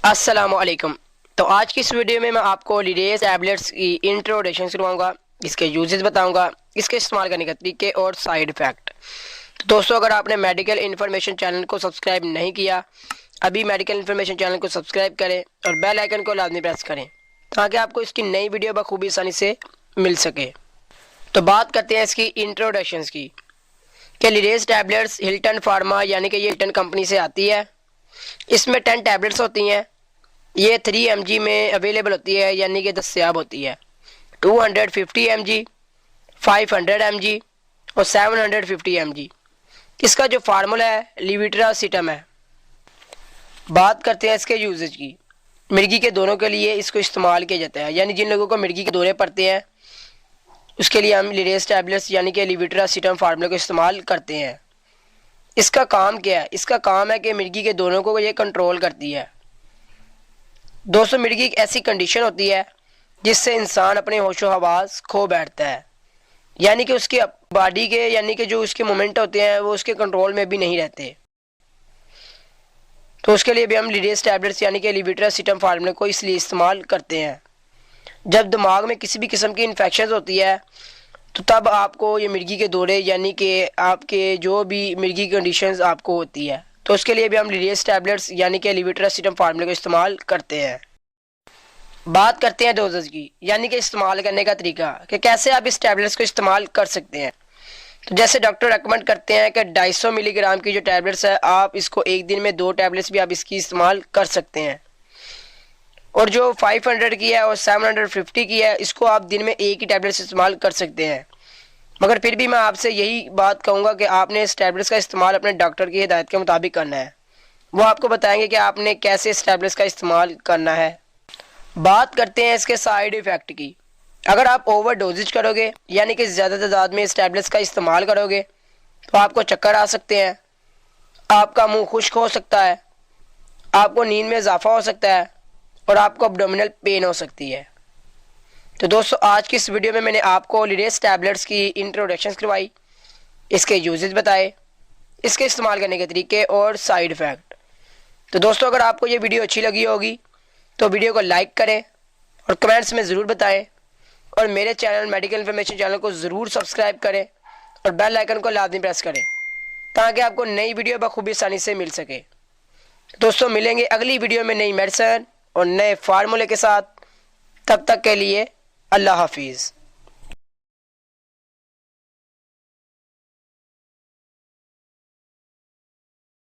अस्सलामुअलैकुम। तो आज की इस वीडियो में मैं आपको लिरेस टैबलेट्स की इंट्रोडक्शन करवाऊंगा, इसके यूजेस बताऊंगा, इसके इस्तेमाल करने के तरीके और साइड इफ़ेक्ट। तो दोस्तों, अगर आपने मेडिकल इन्फॉर्मेशन चैनल को सब्सक्राइब नहीं किया, अभी मेडिकल इन्फॉर्मेशन चैनल को सब्सक्राइब करें और बेल आइकन को लाजमी प्रेस करें ताकि आपको इसकी नई वीडियो बखूबी आसानी से मिल सके। तो बात करते हैं इसकी इंट्रोडक्शंस की कि लिरेस टैबलेट्स हिल्टन फार्मा यानी कि ये हिल्टन कंपनी से आती है। इसमें 10 टैबलेट्स होती हैं। ये 3 mg में अवेलेबल होती है, यानी कि दस्तयाब होती है। 250 mg, 500 mg और 750 mg। इसका जो फार्मूला है लेविट्रासिटम है। बात करते हैं इसके यूजेज की। मिर्गी के दौरों के लिए इसको इस्तेमाल किया जाता है, यानी जिन लोगों को मिर्गी के दौरे पड़ते हैं उसके लिए हम लिरेस टैबलेट्स यानी कि लेविट्रासिटम फार्मूले को इस्तेमाल करते हैं। इसका काम क्या है? इसका काम है कि मिर्गी के दौरों को ये कंट्रोल करती है। दोस्तों, मिर्गी एक ऐसी कंडीशन होती है जिससे इंसान अपने होशो हवास खो बैठता है, यानी कि उसकी बॉडी के यानी कि जो उसके मोमेंट होते हैं वो उसके कंट्रोल में भी नहीं रहते। तो उसके लिए भी हम लिरेस टैबलेट्स यानी कि लेविट्रासिटम फार्मूले को इसलिए इस्तेमाल करते हैं। जब दिमाग में किसी भी किस्म की इन्फेक्शन होती है तो तब आपको ये मिर्गी के दौरे यानी कि आपके जो भी मिर्गी कंडीशंस आपको होती है, तो उसके लिए भी हम लिरेस टैबलेट्स यानी कि लेविट्रासिटम फार्मूले को इस्तेमाल करते हैं। बात करते हैं डोजेज की, यानी कि इस्तेमाल करने का तरीका कि कैसे आप इस टैबलेट्स को इस्तेमाल कर सकते हैं। तो जैसे डॉक्टर रेकमेंड करते हैं कि 250 मिलीग्राम की जो टैबलेट्स है, आप इसको एक दिन में 2 टैबलेट्स भी आप इसकी इस्तेमाल कर सकते हैं। और जो 500 की है और 750 की है, इसको आप दिन में एक ही टैबलेट्स इस्तेमाल कर सकते हैं। मगर फिर भी मैं आपसे यही बात कहूँगा कि आपने इस टैबलेट्स का इस्तेमाल अपने डॉक्टर की हिदायत के मुताबिक करना है। वो आपको बताएंगे कि आपने कैसे इस टैबलेट्स का इस्तेमाल करना है। बात करते हैं इसके साइड इफ़ेक्ट की। अगर आप ओवर डोजेज करोगे यानी कि ज़्यादा तादाद में इस टैबलेट्स का इस्तेमाल करोगे तो आपको चक्कर आ सकते हैं, आपका मुंह खुश्क हो सकता है, आपको नींद में इजाफा हो सकता है और आपको एब्डोमिनल पेन हो सकती है। तो दोस्तों, आज की इस वीडियो में मैंने आपको लिरेस टैबलेट्स की इंट्रोडक्शन करवाई, इसके यूजेस बताए, इसके इस्तेमाल करने के तरीके और साइड इफ़ेक्ट। तो दोस्तों, अगर आपको ये वीडियो अच्छी लगी होगी तो वीडियो को लाइक करें और कमेंट्स में ज़रूर बताएं, और मेरे चैनल मेडिकल इन्फॉर्मेशन चैनल को ज़रूर सब्सक्राइब करें और बेल आइकन को लाजमी प्रेस करें ताकि आपको नई वीडियो बखूबी आसानी से मिल सके। दोस्तों, मिलेंगे अगली वीडियो में नई मेडिसिन और नए फार्मूले के साथ। तब तक के लिए अल्लाह हाफिज़।